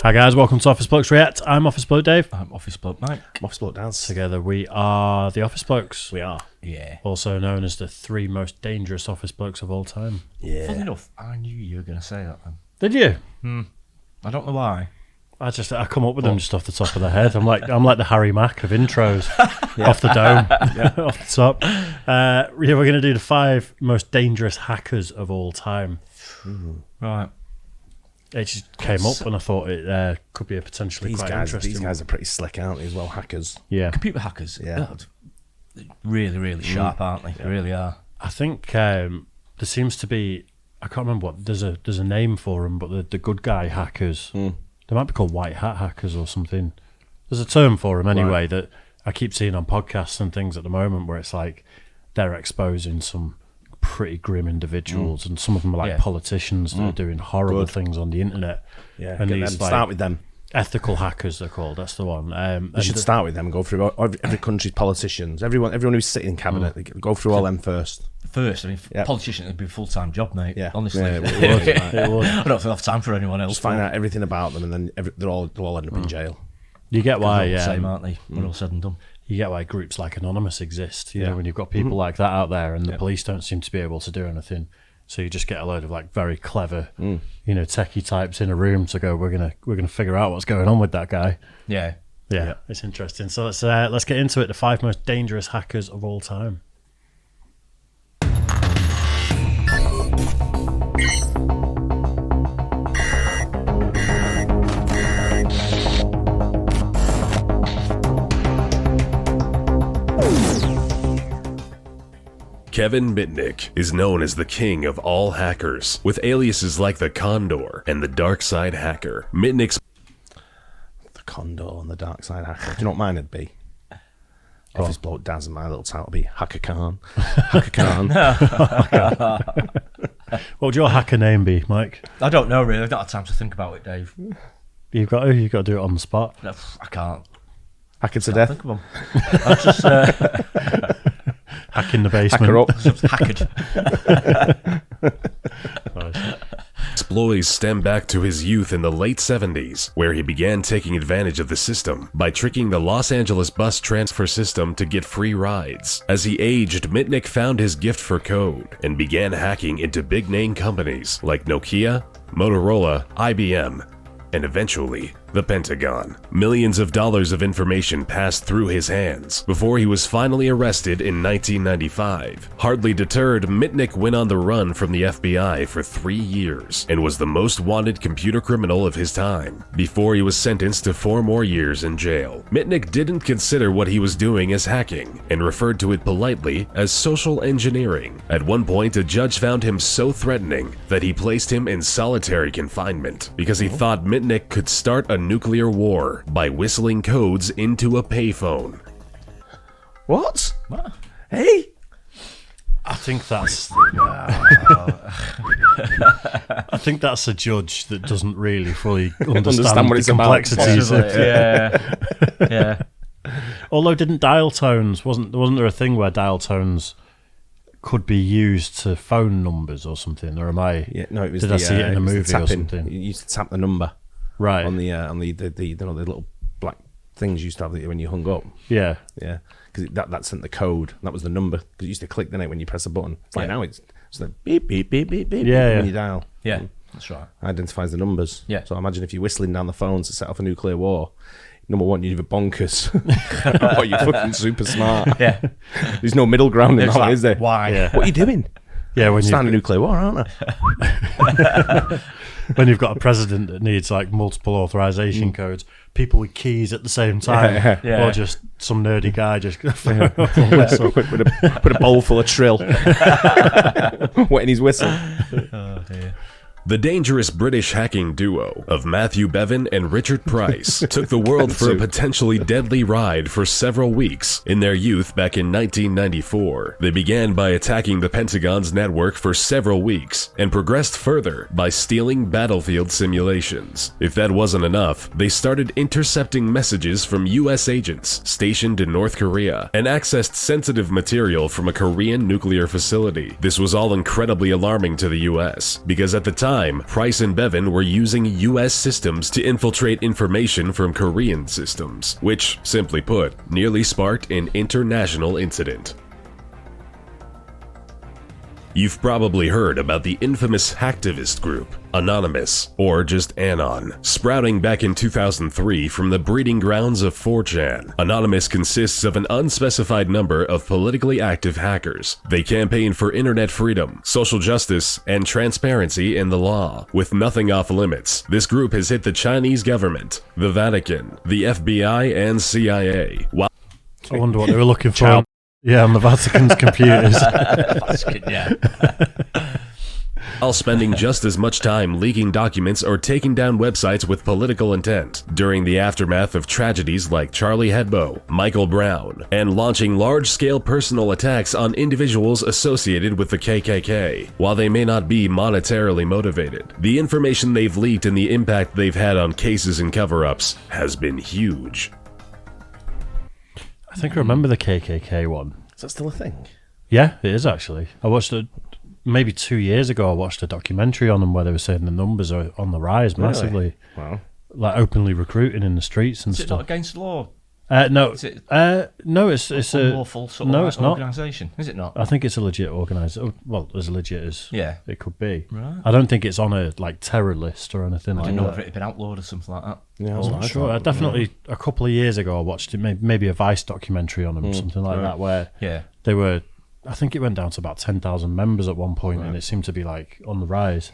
Hi guys, welcome to Office Blokes React. I'm Office Bloke Dave. I'm Office Bloke Mike. I'm Office Bloke Daz. Together we are the Office Blokes. We are. Yeah. Also known as the 3 most dangerous office blokes of all time. Yeah. Funny enough, I knew you were going to say that then. Did you? I don't know why. I come up with them just off the top of the head. I'm like the Harry Mack of intros, off the dome, off the top. We're going to do the 5 most dangerous hackers of all time. Right. It just came up and I thought it could be a potentially quite interesting. These guys are pretty slick, aren't they, as well, hackers? Yeah. Computer hackers. Yeah. Really, really sharp, aren't they? They really are. I think there seems to be, I can't remember what, there's a name for them, but the good guy hackers, they might be called white hat hackers or something. There's a term for them anyway that I keep seeing on podcasts and things at the moment where it's like they're exposing some pretty grim individuals and some of them are like politicians that are doing horrible things on the internet. Yeah, and get them, start with them. Ethical hackers, they're called. That's the one. You should start with them and go through every country's politicians, everyone who's sitting in cabinet. They go through all them first. I mean, politician would be a full-time job, mate. Yeah, honestly. Yeah, it would. I don't have time for anyone else. Just find out everything about them, and then they'll all end up in jail. You get why, They're all the same, aren't they? When all said and done. You get why groups like Anonymous exist. You know, when you've got people like that out there, and the police don't seem to be able to do anything. So you just get a load of like very clever, techie types in a room to go. We're gonna figure out what's going on with that guy. Yeah. It's interesting. So let's get into it. The 5 most dangerous hackers of all time. Kevin Mitnick is known as the king of all hackers, with aliases like the Condor and the Dark Side Hacker. Mitnick's The Condor and the Dark Side Hacker. Do you know what mine would be? Office Bloke Daz, and my little title would be Hacker Khan. Hacker Khan. What would your hacker name be, Mike? I don't know, really. I've not had time to think about it, Dave. You've got to do it on the spot. No, I can't. Hacker to death. Think of them. I just... Hack in the basement. Hacker up. exploits stem back to his youth in the late 70s, where he began taking advantage of the system by tricking the Los Angeles bus transfer system to get free rides. As he aged, Mitnick found his gift for code and began hacking into big-name companies like Nokia, Motorola, IBM, and eventually the Pentagon. Millions of dollars of information passed through his hands before he was finally arrested in 1995. Hardly deterred, Mitnick went on the run from the FBI for 3 years and was the most wanted computer criminal of his time before he was sentenced to 4 more years in jail. Mitnick didn't consider what he was doing as hacking and referred to it politely as social engineering. At one point, a judge found him so threatening that he placed him in solitary confinement because he thought Mitnick could start a nuclear war by whistling codes into a payphone. What? Hey? I think that's. I think that's a judge that doesn't really fully understand what the it's about. complexities. Yeah. Although, didn't dial tones wasn't there a thing where dial tones could be used to phone numbers or something? Or am I? Yeah, no, it was. Did I see it in a movie or something? You used to tap the number. Right. On the little black things you used to have when you hung up. Yeah. Yeah. Because that sent the code. That was the number. Because you used to click, didn't it, when you press a button. It's like now it's like beep, beep, beep, beep, beep, when you dial. Yeah, that's right. Identifies the numbers. Yeah. So imagine if you're whistling down the phone to set off a nuclear war. Number one, you're either bonkers or you're fucking super smart. Yeah. There's no middle ground in that, like, is there? Why? Yeah. What are you doing? Yeah, when starting a nuclear war, aren't I? when you've got a president that needs like multiple authorization codes, people with keys at the same time, or just some nerdy guy just with a bowl full of trill, wetting his whistle. Oh dear. The dangerous British hacking duo of Matthew Bevan and Richard Price took the world for a potentially deadly ride for several weeks in their youth back in 1994. They began by attacking the Pentagon's network for several weeks and progressed further by stealing battlefield simulations. If that wasn't enough, they started intercepting messages from US agents stationed in North Korea and accessed sensitive material from a Korean nuclear facility. This was all incredibly alarming to the US because at the time, time, Price and Bevan were using US systems to infiltrate information from Korean systems, which, simply put, nearly sparked an international incident. You've probably heard about the infamous hacktivist group, Anonymous, or just Anon, sprouting back in 2003 from the breeding grounds of 4chan. Anonymous consists of an unspecified number of politically active hackers. They campaign for internet freedom, social justice, and transparency in the law. With nothing off limits, this group has hit the Chinese government, the Vatican, the FBI, and CIA. I wonder what they were looking for. Yeah, on the Vatican's computers. Vatican, yeah. While spending just as much time leaking documents or taking down websites with political intent during the aftermath of tragedies like Charlie Hebdo, Michael Brown, and launching large-scale personal attacks on individuals associated with the KKK. While they may not be monetarily motivated, the information they've leaked and the impact they've had on cases and cover-ups has been huge. I think I remember the KKK one. Is that still a thing? Yeah, it is actually. I watched it maybe 2 years ago. I watched a documentary on them where they were saying the numbers are on the rise massively. Really? Wow. Like openly recruiting in the streets and Is it stuff. not against the law? No, Is it no, it's a unlawful sort no, of it's not. organisation? Is it not? I think it's a legit organisation. Well, as legit as Yeah. it could be. Right. I don't think it's on a like terror list or anything I like didn't know that. whether it had been outlawed or something like that. Yeah, I'm that's what not I sure. thought. Definitely a couple of years ago I watched it, maybe a Vice documentary on them, something like that, where Yeah. they were, I think it went down to about 10,000 members at one point, and it seemed to be like on the rise,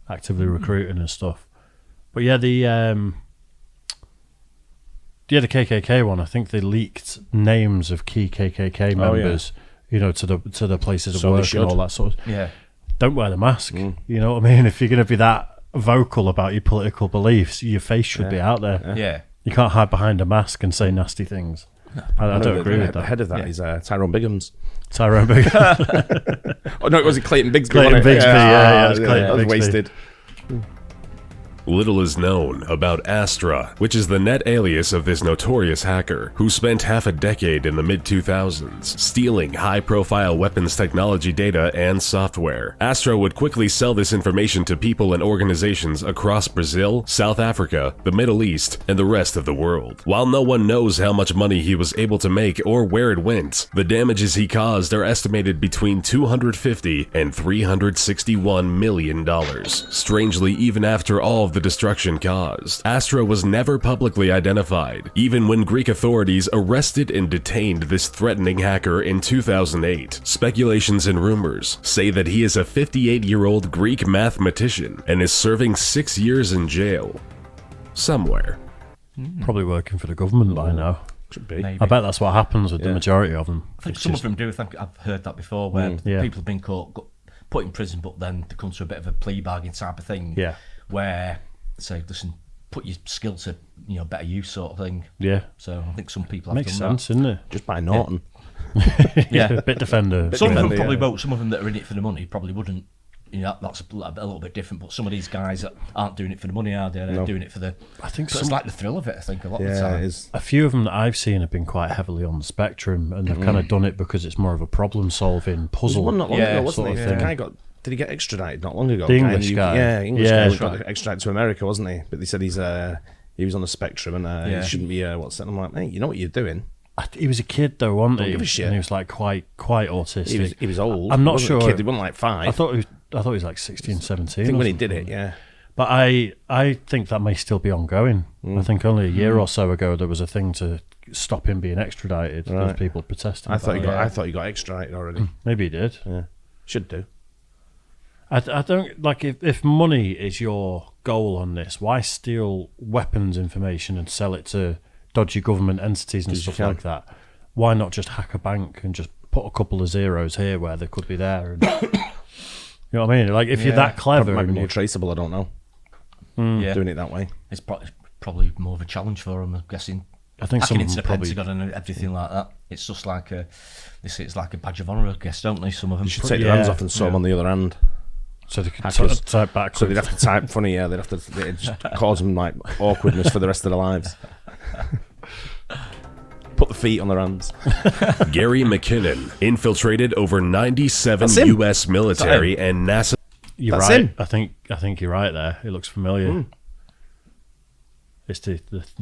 actively recruiting and stuff. But yeah, the KKK one, I think they leaked names of key KKK members, you know, to the places of So they work should. and all that sort of. Yeah. Don't wear the mask. You know what I mean? If you're going to be that vocal about your political beliefs, your face should be out there. Yeah. You can't hide behind a mask and say nasty things. I don't agree with The that. head of that is Tyrone Biggums. Tyrone Big. Oh no, it was Clayton Bigsby. Clayton wasn't it? Bigsby, yeah, it was Clayton that was Bigsby. wasted. Little is known about Astra, which is the net alias of this notorious hacker who spent half a decade in the mid-2000s stealing high-profile weapons technology data and software. Astra would quickly sell this information to people and organizations across Brazil, South Africa, the Middle East, and the rest of the world. While no one knows how much money he was able to make or where it went, the damages he caused are estimated between $250 and $361 million. Strangely, even after all of the destruction caused, Astra was never publicly identified, even when Greek authorities arrested and detained this threatening hacker in 2008. Speculations and rumors say that he is a 58-year-old Greek mathematician and is serving 6 years in jail. Somewhere. Probably working for the government by now. Should be. Maybe. I bet that's what happens with the majority of them. I think some of them do. I think I've heard that before, where Yeah. people have been caught, put in prison, but then they come to a bit of a plea bargain type of thing. Yeah. Where say, listen, put your skill to better use, sort of thing. Yeah. So I think some people have Makes done sense, doesn't it? Just by Norton. Yeah. Bit defender. Some of them defender, probably yeah. won't. Some of them that are in it for the money probably wouldn't. That's a little bit different. But some of these guys that aren't doing it for the money, are they? They're doing it for the. I think So it's like the thrill of it. I think a lot of the Yeah, time. it is. a few of them that I've seen have been quite heavily on the spectrum, and they've kind of done it because it's more of a problem-solving There puzzle. was one not long Yeah, ago, wasn't sort he? of The thing. guy did he get extradited not long ago? The Guy in English guy. Yeah, English Yeah, guy that's got extradited to America, wasn't he? But they said he was on the spectrum and Yeah. he shouldn't be. What's that? I'm like, hey, you know what you're doing? He was a kid though, wasn't he? give a shit. And he was like quite autistic. He was old. I'm not He wasn't sure. A kid. He wasn't like 5. I thought he was like 16, 17. I think or when he something. did it, yeah. But I think that may still be ongoing. I think only a year or so ago there was a thing to stop him being extradited. There was Right. people protesting. I thought about it. I thought he got extradited already. Maybe he did. Yeah, should do. I don't like if money is your goal on this. Why steal weapons information and sell it to dodgy government entities and 'Cause you stuff can. like that? Why not just hack a bank and just put a couple of zeros here where they could be there? And, you know what I mean? Like if you're that clever, Might be and more you- traceable. I don't know. Yeah. Doing it that way. It's probably more of a challenge for them. I'm guessing. I think some Hacking of into them the probably. Pentagon and everything like that. It's just like they say it's like a badge of honour, I guess, don't they? Some of them. You should take their hands Yeah. off and sew them on the other hand. So they could Hackers. type backwards. So they'd have to type funny. Yeah, they'd have to. It just cause them like awkwardness for the rest of their lives. Put the feet on their hands. Gary McKinnon infiltrated over 97 That's him. U.S. military and NASA. You're That's right. him. I think think you're right there. It looks familiar. It's the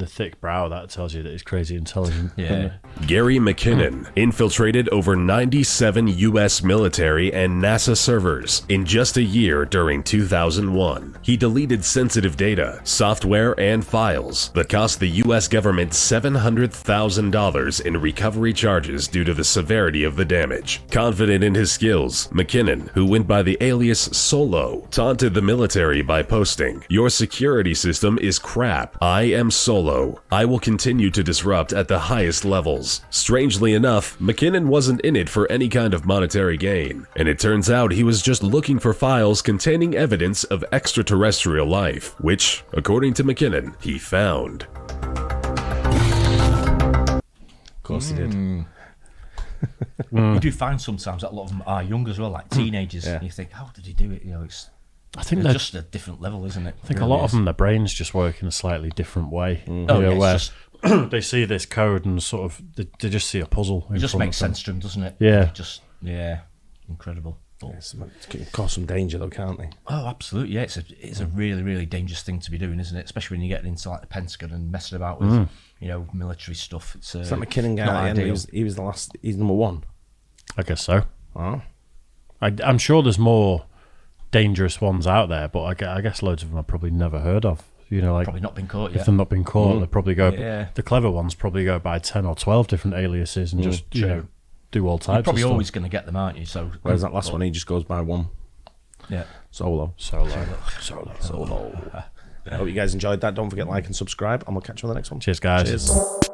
thick brow that tells you that he's crazy intelligent. Yeah. Gary McKinnon infiltrated over 97 U.S. military and NASA servers in just a year during 2001. He deleted sensitive data, software, and files that cost the U.S. government $700,000 in recovery charges due to the severity of the damage. Confident in his skills, McKinnon, who went by the alias Solo, taunted the military by posting, "Your security system is crap. I am Solo. I will continue to disrupt at the highest levels." Strangely enough, McKinnon wasn't in it for any kind of monetary gain, and it turns out he was just looking for files containing evidence of extraterrestrial life, which, according to McKinnon, he found. Of course he did. You do find sometimes that a lot of them are young as well, like teenagers. Yeah. And you think, how did he do it? You know, it's they're just a different level, isn't it? I think a lot of them, their brains just work in a slightly different way. Oh, yeah, where it's they see this code and sort of they just see a puzzle. It just makes sense to them, doesn't it? Yeah. Incredible. But, It can cause some danger, though, can't they? oh, absolutely. Yeah, it's a really, really dangerous thing to be doing, isn't it? Especially when you're getting into like the Pentagon and messing about with military stuff. It's That McKinnon guy, not at the end, ideal. he was the last. He's number one. I guess so. Oh, I'm sure there's more dangerous ones out there, but I guess loads of them I've probably never heard of. You know, like Probably not been caught if yet. they've not been caught, they probably go. Yeah. The clever ones probably go by 10 or 12 different aliases and just you know do all types. You're probably of stuff. always going to get them, aren't you? So whereas that last one, he just goes by one. yeah. Solo. Solo. I hope you guys enjoyed that. Don't forget to like and subscribe, and we'll catch you on the next one. Cheers, guys. Cheers.